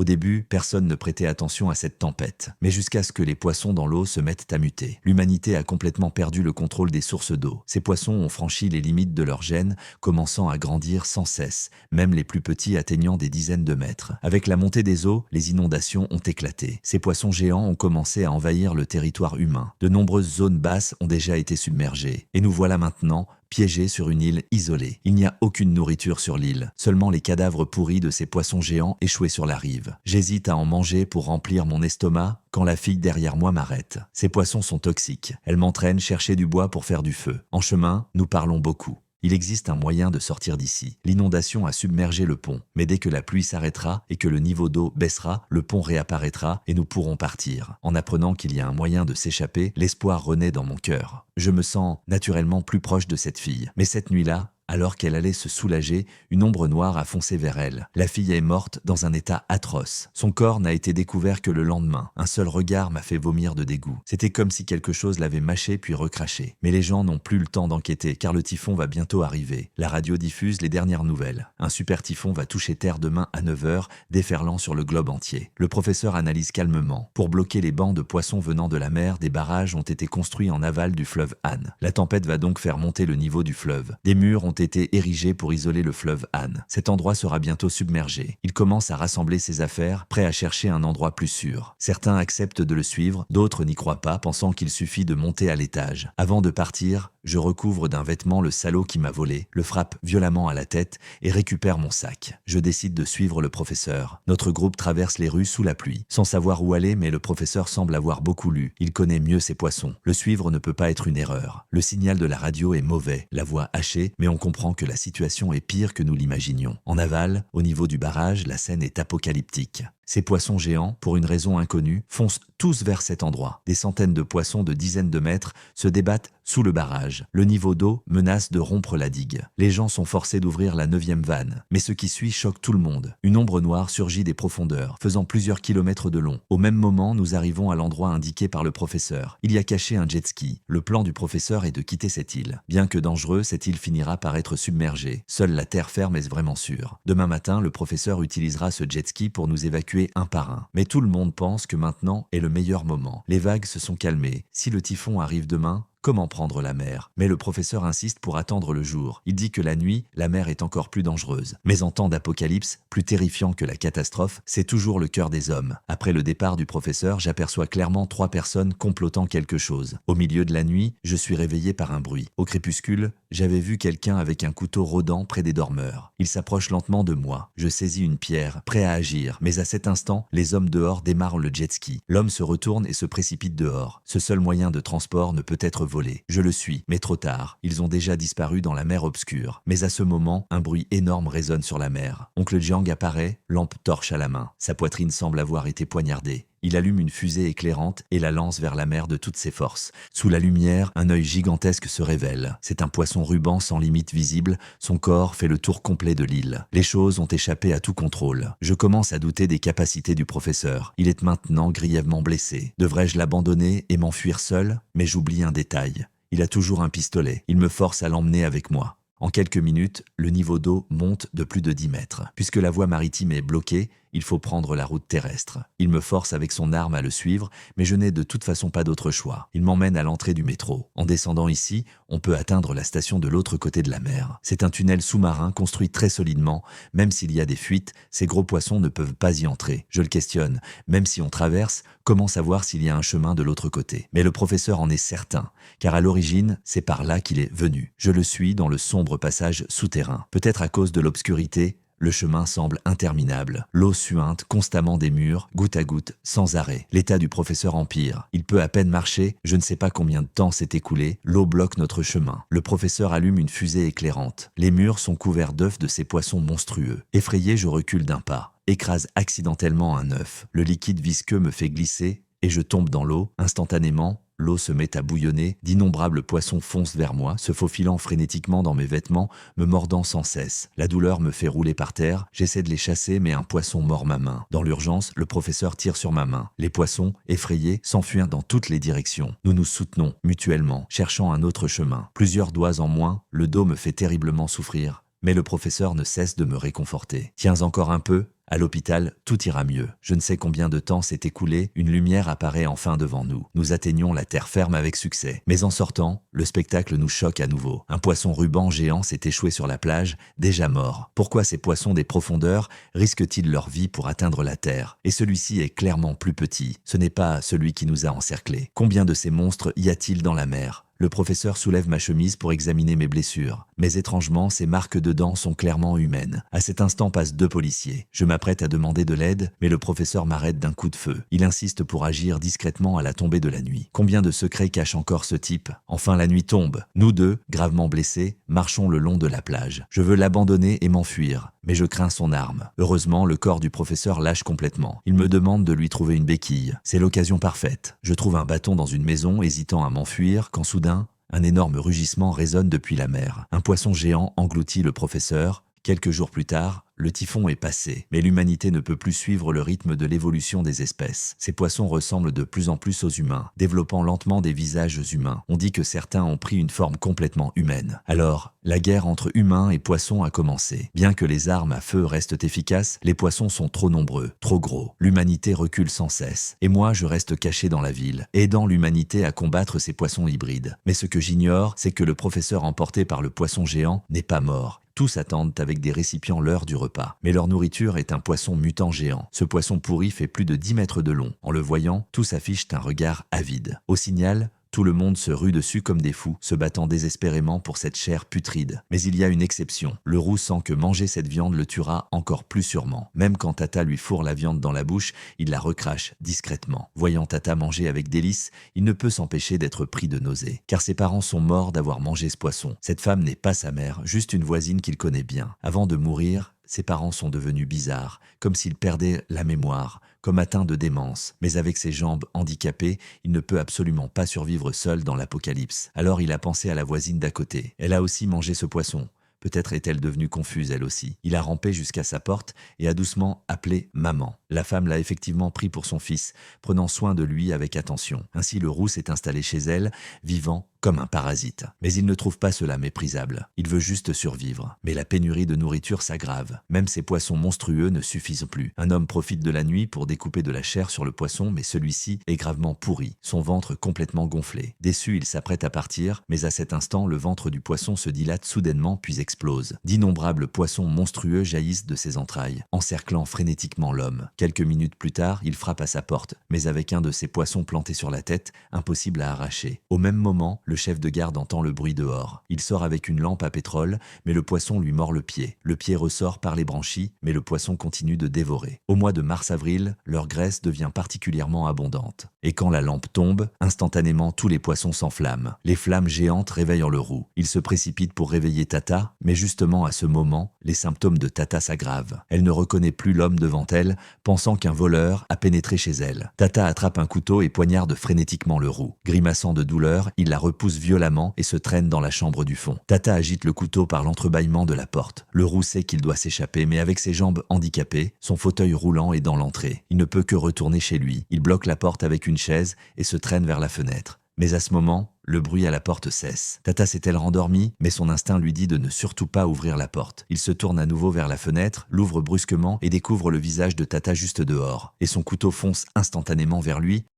Au début, personne ne prêtait attention à cette tempête, mais jusqu'à ce que les poissons dans l'eau se mettent à muter. L'humanité a complètement perdu le contrôle des sources d'eau. Ces poissons ont franchi les limites de leur gène, commençant à grandir sans cesse, même les plus petits atteignant des dizaines de mètres. Avec la montée des eaux, les inondations ont éclaté. Ces poissons géants ont commencé à envahir le territoire humain. De nombreuses zones basses ont déjà été submergées. Et nous voilà maintenant piégés sur une île isolée. Il n'y a aucune nourriture sur l'île, seulement les cadavres pourris de ces poissons géants échoués sur la rive. J'hésite à en manger pour remplir mon estomac quand la fille derrière moi m'arrête. Ces poissons sont toxiques. Elle m'entraîne chercher du bois pour faire du feu. En chemin, nous parlons beaucoup. Il existe un moyen de sortir d'ici. L'inondation a submergé le pont, mais dès que la pluie s'arrêtera et que le niveau d'eau baissera, le pont réapparaîtra et nous pourrons partir. En apprenant qu'il y a un moyen de s'échapper, l'espoir renaît dans mon cœur. Je me sens naturellement plus proche de cette fille. Mais cette nuit-là, alors qu'elle allait se soulager, une ombre noire a foncé vers elle. La fille est morte dans un état atroce. Son corps n'a été découvert que le lendemain. Un seul regard m'a fait vomir de dégoût. C'était comme si quelque chose l'avait mâché puis recraché. Mais les gens n'ont plus le temps d'enquêter car le typhon va bientôt arriver. La radio diffuse les dernières nouvelles. Un super typhon va toucher Terre demain à 9h, déferlant sur le globe entier. Le professeur analyse calmement. Pour bloquer les bancs de poissons venant de la mer, des barrages ont été construits en aval du fleuve Han. La tempête va donc faire monter le niveau du fleuve. Des murs ont été érigés pour isoler le fleuve Han. Cet endroit sera bientôt submergé. Il commence à rassembler ses affaires, prêt à chercher un endroit plus sûr. Certains acceptent de le suivre, d'autres n'y croient pas, pensant qu'il suffit de monter à l'étage. Avant de partir, je recouvre d'un vêtement le salaud qui m'a volé, le frappe violemment à la tête et récupère mon sac. Je décide de suivre le professeur. Notre groupe traverse les rues sous la pluie. Sans savoir où aller, mais le professeur semble avoir beaucoup lu. Il connaît mieux ses poissons. Le suivre ne peut pas être une erreur. Le signal de la radio est mauvais, la voix hachée, mais on comprend que la situation est pire que nous l'imaginions. En aval, au niveau du barrage, la scène est apocalyptique. Ces poissons géants, pour une raison inconnue, foncent tous vers cet endroit. Des centaines de poissons de dizaines de mètres se débattent sous le barrage. Le niveau d'eau menace de rompre la digue. Les gens sont forcés d'ouvrir la 9e vanne. Mais ce qui suit choque tout le monde. Une ombre noire surgit des profondeurs, faisant plusieurs kilomètres de long. Au même moment, nous arrivons à l'endroit indiqué par le professeur. Il y a caché un jet ski. Le plan du professeur est de quitter cette île. Bien que dangereux, cette île finira par être submergée. Seule la terre ferme est vraiment sûre. Demain matin, le professeur utilisera ce jet ski pour nous évacuer un par un. Mais tout le monde pense que maintenant est le meilleur moment. Les vagues se sont calmées. Si le typhon arrive demain, comment prendre la mer? Mais le professeur insiste pour attendre le jour. Il dit que la nuit, la mer est encore plus dangereuse. Mais en temps d'apocalypse, plus terrifiant que la catastrophe, c'est toujours le cœur des hommes. Après le départ du professeur, j'aperçois clairement 3 personnes complotant quelque chose. Au milieu de la nuit, je suis réveillé par un bruit. Au crépuscule, j'avais vu quelqu'un avec un couteau rôdant près des dormeurs. Il s'approche lentement de moi. Je saisis une pierre, prêt à agir. Mais à cet instant, les hommes dehors démarrent le jet ski. L'homme se retourne et se précipite dehors. Ce seul moyen de transport ne peut être volé. Je le suis, mais trop tard. Ils ont déjà disparu dans la mer obscure. Mais à ce moment, un bruit énorme résonne sur la mer. Oncle Jiang apparaît, lampe torche à la main. Sa poitrine semble avoir été poignardée. Il allume une fusée éclairante et la lance vers la mer de toutes ses forces. Sous la lumière, un œil gigantesque se révèle. C'est un poisson ruban sans limite visible. Son corps fait le tour complet de l'île. Les choses ont échappé à tout contrôle. Je commence à douter des capacités du professeur. Il est maintenant grièvement blessé. Devrais-je l'abandonner et m'enfuir seul? Mais j'oublie un détail. Il a toujours un pistolet. Il me force à l'emmener avec moi. En quelques minutes, le niveau d'eau monte de plus de 10 mètres. Puisque la voie maritime est bloquée, il faut prendre la route terrestre. Il me force avec son arme à le suivre, mais je n'ai de toute façon pas d'autre choix. Il m'emmène à l'entrée du métro. En descendant ici, on peut atteindre la station de l'autre côté de la mer. C'est un tunnel sous-marin construit très solidement. Même s'il y a des fuites, ces gros poissons ne peuvent pas y entrer. Je le questionne. Même si on traverse, comment savoir s'il y a un chemin de l'autre côté? Mais le professeur en est certain, car à l'origine, c'est par là qu'il est venu. Je le suis dans le sombre passage souterrain. Peut-être à cause de l'obscurité, le chemin semble interminable. L'eau suinte constamment des murs, goutte à goutte, sans arrêt. L'état du professeur empire. Il peut à peine marcher, je ne sais pas combien de temps s'est écoulé. L'eau bloque notre chemin. Le professeur allume une fusée éclairante. Les murs sont couverts d'œufs de ces poissons monstrueux. Effrayé, je recule d'un pas. Écrase accidentellement un œuf. Le liquide visqueux me fait glisser et je tombe dans l'eau. Instantanément, l'eau se met à bouillonner, d'innombrables poissons foncent vers moi, se faufilant frénétiquement dans mes vêtements, me mordant sans cesse. La douleur me fait rouler par terre, j'essaie de les chasser mais un poisson mord ma main. Dans l'urgence, le professeur tire sur ma main. Les poissons, effrayés, s'enfuient dans toutes les directions. Nous nous soutenons, mutuellement, cherchant un autre chemin. Plusieurs doigts en moins, le dos me fait terriblement souffrir. Mais le professeur ne cesse de me réconforter. « Tiens encore un peu ?» À l'hôpital, tout ira mieux. Je ne sais combien de temps s'est écoulé, une lumière apparaît enfin devant nous. Nous atteignons la terre ferme avec succès. Mais en sortant, le spectacle nous choque à nouveau. Un poisson ruban géant s'est échoué sur la plage, déjà mort. Pourquoi ces poissons des profondeurs risquent-ils leur vie pour atteindre la terre? Et celui-ci est clairement plus petit. Ce n'est pas celui qui nous a encerclés. Combien de ces monstres y a-t-il dans la mer? Le professeur soulève ma chemise pour examiner mes blessures. Mais étrangement, ces marques de dents sont clairement humaines. À cet instant passent 2 policiers. Je m'apprête à demander de l'aide, mais le professeur m'arrête d'un coup de feu. Il insiste pour agir discrètement à la tombée de la nuit. Combien de secrets cache encore ce type? Enfin, la nuit tombe. Nous deux, gravement blessés, marchons le long de la plage. Je veux l'abandonner et m'enfuir, mais je crains son arme. Heureusement, le corps du professeur lâche complètement. Il me demande de lui trouver une béquille. C'est l'occasion parfaite. Je trouve un bâton dans une maison, hésitant à m'enfuir, quand soudain, un énorme rugissement résonne depuis la mer. Un poisson géant engloutit le professeur. Quelques jours plus tard, le typhon est passé, mais l'humanité ne peut plus suivre le rythme de l'évolution des espèces. Ces poissons ressemblent de plus en plus aux humains, développant lentement des visages humains. On dit que certains ont pris une forme complètement humaine. Alors, la guerre entre humains et poissons a commencé. Bien que les armes à feu restent efficaces, les poissons sont trop nombreux, trop gros. L'humanité recule sans cesse. Et moi, je reste caché dans la ville, aidant l'humanité à combattre ces poissons hybrides. Mais ce que j'ignore, c'est que le professeur emporté par le poisson géant n'est pas mort. Tous attendent avec des récipients l'heure du repas. Mais leur nourriture est un poisson mutant géant. Ce poisson pourri fait plus de 10 mètres de long. En le voyant, tous affichent un regard avide. Au signal, tout le monde se rue dessus comme des fous, se battant désespérément pour cette chair putride. Mais il y a une exception. Le roux sent que manger cette viande le tuera encore plus sûrement. Même quand Tata lui fourre la viande dans la bouche, il la recrache discrètement. Voyant Tata manger avec délice, il ne peut s'empêcher d'être pris de nausées. Car ses parents sont morts d'avoir mangé ce poisson. Cette femme n'est pas sa mère, juste une voisine qu'il connaît bien. Avant de mourir, ses parents sont devenus bizarres, comme s'ils perdaient la mémoire, comme atteints de démence. Mais avec ses jambes handicapées, il ne peut absolument pas survivre seul dans l'apocalypse. Alors il a pensé à la voisine d'à côté. Elle a aussi mangé ce poisson. Peut-être est-elle devenue confuse elle aussi. Il a rampé jusqu'à sa porte et a doucement appelé « maman ». La femme l'a effectivement pris pour son fils, prenant soin de lui avec attention. Ainsi le roux s'est installé chez elle, vivant comme un parasite. Mais il ne trouve pas cela méprisable. Il veut juste survivre. Mais la pénurie de nourriture s'aggrave. Même ces poissons monstrueux ne suffisent plus. Un homme profite de la nuit pour découper de la chair sur le poisson, mais celui-ci est gravement pourri, son ventre complètement gonflé. Déçu, il s'apprête à partir, mais à cet instant, le ventre du poisson se dilate soudainement puis explose. D'innombrables poissons monstrueux jaillissent de ses entrailles, encerclant frénétiquement l'homme. Quelques minutes plus tard, il frappe à sa porte, mais avec un de ces poissons plantés sur la tête, impossible à arracher. Au même moment, le chef de garde entend le bruit dehors. Il sort avec une lampe à pétrole, mais le poisson lui mord le pied. Le pied ressort par les branchies, mais le poisson continue de dévorer. Au mois de mars-avril, leur graisse devient particulièrement abondante. Et quand la lampe tombe, instantanément tous les poissons s'enflamment. Les flammes géantes réveillent le roux. Il se précipite pour réveiller Tata, mais justement à ce moment, les symptômes de Tata s'aggravent. Elle ne reconnaît plus l'homme devant elle, pensant qu'un voleur a pénétré chez elle. Tata attrape un couteau et poignarde frénétiquement le roux. Grimaçant de douleur, il la repousse violemment et se traîne dans la chambre du fond. Tata agite le couteau par l'entrebâillement de la porte. Le roux sait qu'il doit s'échapper, mais avec ses jambes handicapées, son fauteuil roulant est dans l'entrée. Il ne peut que retourner chez lui. Il bloque la porte avec une chaise et se traîne vers la fenêtre. Mais à ce moment, le bruit à la porte cesse. Tata s'est-elle rendormie, mais son instinct lui dit de ne surtout pas ouvrir la porte. Il se tourne à nouveau vers la fenêtre, l'ouvre brusquement et découvre le visage de Tata juste dehors. Et son couteau fonce instantanément vers lui,